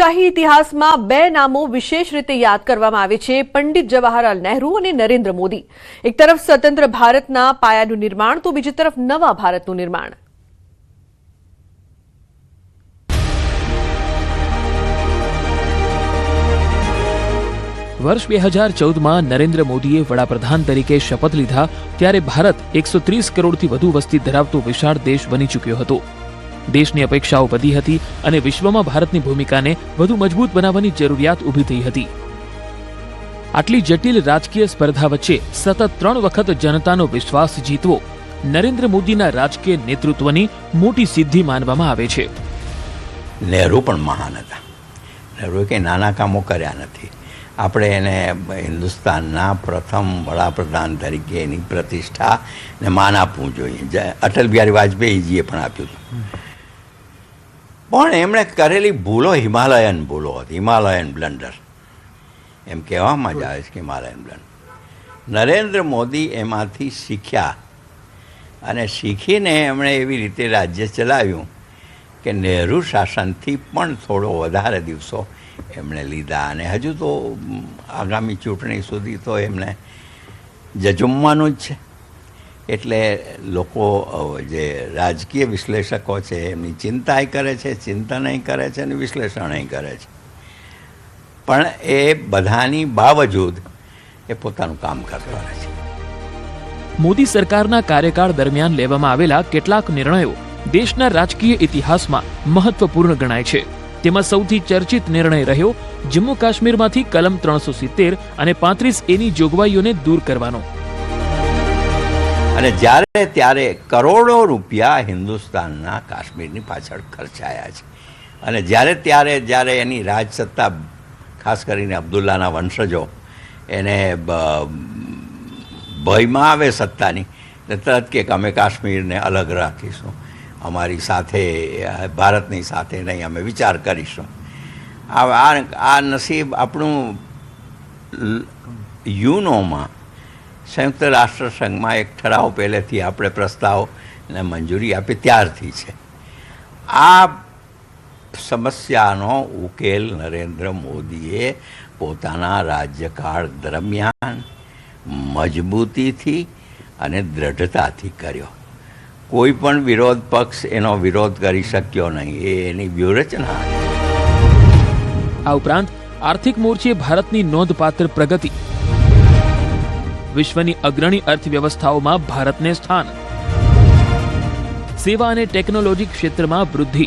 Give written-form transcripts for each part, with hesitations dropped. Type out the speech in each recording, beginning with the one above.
લોકશાહી ઇતિહાસમાં બે નામો વિશેષ રીતે યાદ કરવામાં આવે છે, પંડિત જવાહરલાલ નહેરુ અને નરેન્દ્ર મોદી. એક તરફ સ્વતંત્ર ભારતના પાયાનું નિર્માણ તો બીજી તરફ નવા ભારતનું નિર્માણ. વર્ષ 2014માં નરેન્દ્ર મોદીએ વડાપ્રધાન તરીકે શપથ લીધા ત્યારે ભારત 130 કરોડથી વધુ વસ્તી ધરાવતો વિશાળ દેશ બની ચૂક્યો હતો. દેશની અપેક્ષાઓ વધી હતી અને વિશ્વમાં ભારતની ભૂમિકાને વધુ મજબૂત બનાવવાની જરૂરિયાત ઊભી થઈ હતી. આટલી જટિલ રાજકીય સ્પર્ધા વચ્ચે સતત 3 વખત જનતાનો વિશ્વાસ જીતવો નરેન્દ્ર મોદીના રાજકીય નેતૃત્વની મોટી સિદ્ધિ માનવામાં આવે છે. નહેરુ પણ મહાન હતા. નહેરુએ કંઈ નાના કામો કર્યા નથી. આપણે એને હિન્દુસ્તાનના પ્રથમ વડાપ્રધાન તરીકે એની પ્રતિષ્ઠાને માન આપવું જોઈએ. અટલ બિહારી વાજપેયીજીએ પણ આપ્યું હતું. પણ એમણે કરેલી ભૂલો હિમાલયન ભૂલો હતી, હિમાલયન બ્લન્ડર એમ કહેવામાં જ આવે છે કે હિમાલયન બ્લન્ડર. નરેન્દ્ર મોદી એમાંથી શીખ્યા અને શીખીને એમણે એવી રીતે રાજ્ય ચલાવ્યું કે નહેરુ શાસનથી પણ થોડો વધારે દિવસો એમણે લીધા અને હજુ તો આગામી ચૂંટણી સુધી તો એમને જજુમવાનું જ છે. એટલે લોકો જે રાજકીય વિશ્લેષકો છે એમની ચિંતાય કરે છે, ચિંતનય કરે છે અને વિશ્લેષણય કરે છે. પણ એ બધાની બાવજૂદ એ પોતાનું કામ કરતા રહે છે. મોદી સરકારના કાર્યકાળ દરમિયાન લેવામાં આવેલા કેટલાક નિર્ણયો દેશના રાજકીય ઇતિહાસમાં મહત્વપૂર્ણ ગણાય છે. તેમાં સૌથી ચર્ચિત નિર્ણય રહ્યો જમ્મુ કાશ્મીરમાંથી કલમ 370 અને 35A ની જોગવાઈઓને દૂર કરવાનો. અને જ્યારે ત્યારે કરોડો રૂપિયા હિન્દુસ્તાનના કાશ્મીરની પાછળ ખર્ચાયા છે. અને જ્યારે એની રાજસત્તા ખાસ કરીને અબ્દુલ્લાના વંશજો એને ભયમાં આવે સત્તાની તરત કે અમે કાશ્મીરને અલગ રાખીશું, અમારી સાથે ભારતની સાથે નહીં, અમે વિચાર કરીશું. આ નસીબ આપણું યુનોમાં સંયુક્ત રાષ્ટ્ર સંઘમાં એક ઠરાવ પહેલેથી આપણે પ્રસ્તાવને મંજૂરી આપી ત્યારથી છે. આ સમસ્યાનો ઉકેલ નરેન્દ્ર મોદીએ પોતાના રાજ્યકાળ દરમિયાન મજબૂતીથી અને દ્રઢતાથી કર્યો. કોઈ પણ વિરોધ પક્ષ એનો વિરોધ કરી શક્યો નહીં. એ એની વ્યૂહરચના. આ ઉપરાંત આર્થિક મોરચે ભારતની નોંધપાત્ર પ્રગતિ, વિશ્વની અગ્રણી અર્થવ્યવસ્થાઓમાં ભારતને સ્થાન, સેવા અને ટેકનોલોજી ક્ષેત્રમાં વૃદ્ધિ.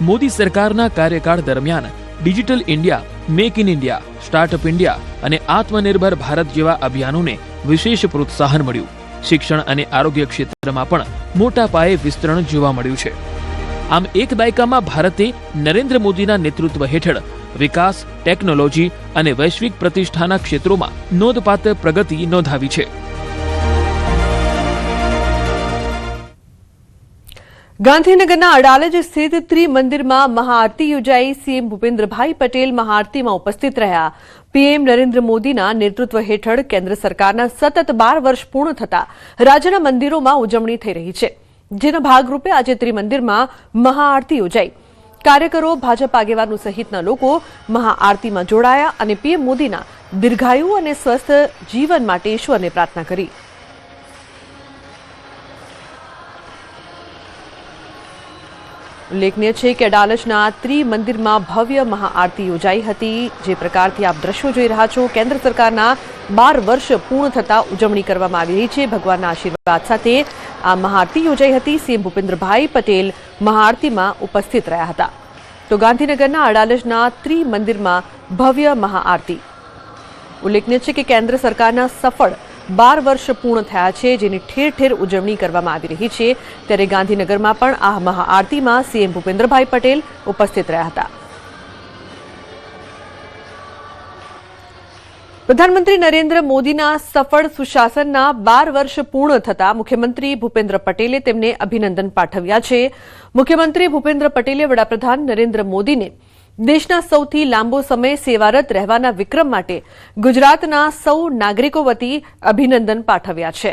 મોદી સરકારના કાર્યકાળ દરમિયાન digital India, make in India, startup India અને આત્મનિર્ભર ભારત જેવા અભિયાનોને વિશેષ પ્રોત્સાહન મળ્યું. શિક્ષણ અને આરોગ્ય ક્ષેત્રમાં પણ મોટા પાયે વિસ્તરણ જોવા મળ્યું છે. આમ એક દાયકામાં ભારતે નરેન્દ્ર મોદીના નેતૃત્વ હેઠળ વિકાસ, ટેકનોલોજી અને વૈશ્વિક પ્રતિષ્ઠાના ક્ષેત્રોમાં નોંધપાત્ર પ્રગતિ નોંધાવી છે. ગાંધીનગરના અડાલજ સ્થિત ત્રિમંદિરમાં મહાઆરતી યોજાઈ. સીએમ ભૂપેન્દ્રભાઈ પટેલ મહાઆરતીમાં ઉપસ્થિત રહ્યા. પીએમ નરેન્દ્ર મોદીના નેતૃત્વ હેઠળ કેન્દ્ર સરકારના સતત 12 વર્ષ પૂર્ણ થતા રાજ્યના મંદિરોમાં ઉજવણી થઈ રહી છે, જેના ભાગરૂપે આજે ત્રિમંદિરમાં મહાઆરતી યોજાઈ. કાર્યકરો, ભાજપ આગેવાનો સહિતના લોકો મહાઆરતીમાં જોડાયા અને પીએમ મોદીના દીર્ઘાયુ અને સ્વસ્થ જીવન માટે ઈશ્વરને પ્રાર્થના કરી. ઉલ્લેખનીય છે કે અડાલજના ત્રિમંદિરમાં ભવ્ય મહાઆરતી યોજાઈ હતી. જે પ્રકારથી આપ દ્રશ્યો જોઈ રહ્યા છો, કેન્દ્ર સરકારના 12 વર્ષ પૂર્ણ થતા ઉજવણી કરવામાં આવી રહી છે. ભગવાનના આશીર્વાદ સાથે આ મહાઆરતી યોજાઈ હતી. સીએમ ભૂપેન્દ્રભાઈ પટેલ મહાઆરતીમાં ઉપસ્થિત રહ્યા હતા. તો ગાંધીનગરના અડાલજના ત્રિમંદિરમાં ભવ્ય મહાઆરતી. ઉલ્લેખનીય છે કે કેન્દ્ર સરકારના સફળ 12 વર્ષ પૂર્ણ થયા છે, જેની ઠેર ઠેર ઉજવણી કરવામાં આવી રહી છે. ત્યારે ગાંધીનગરમાં પણ આ મહાઆરતીમાં સીએમ ભૂપેન્દ્રભાઈ પટેલ ઉપસ્થિત રહ્યા હતા. પ્રધાનમંત્રી નરેન્દ્ર મોદીના સફળ સુશાસનના 12 વર્ષ પૂર્ણ થતા મુખ્યમંત્રી ભૂપેન્દ્ર પટેલે તેમને અભિનંદન પાઠવ્યા છે. મુખ્યમંત્રી ભૂપેન્દ્ર પટેલે વડાપ્રધાન નરેન્દ્ર મોદીને દેશના સૌથી લાંબો સમય સેવારત રહેવાના વિક્રમ માટે ગુજરાતના સૌ નાગરિકો વતી અભિનંદન પાઠવ્યા છે.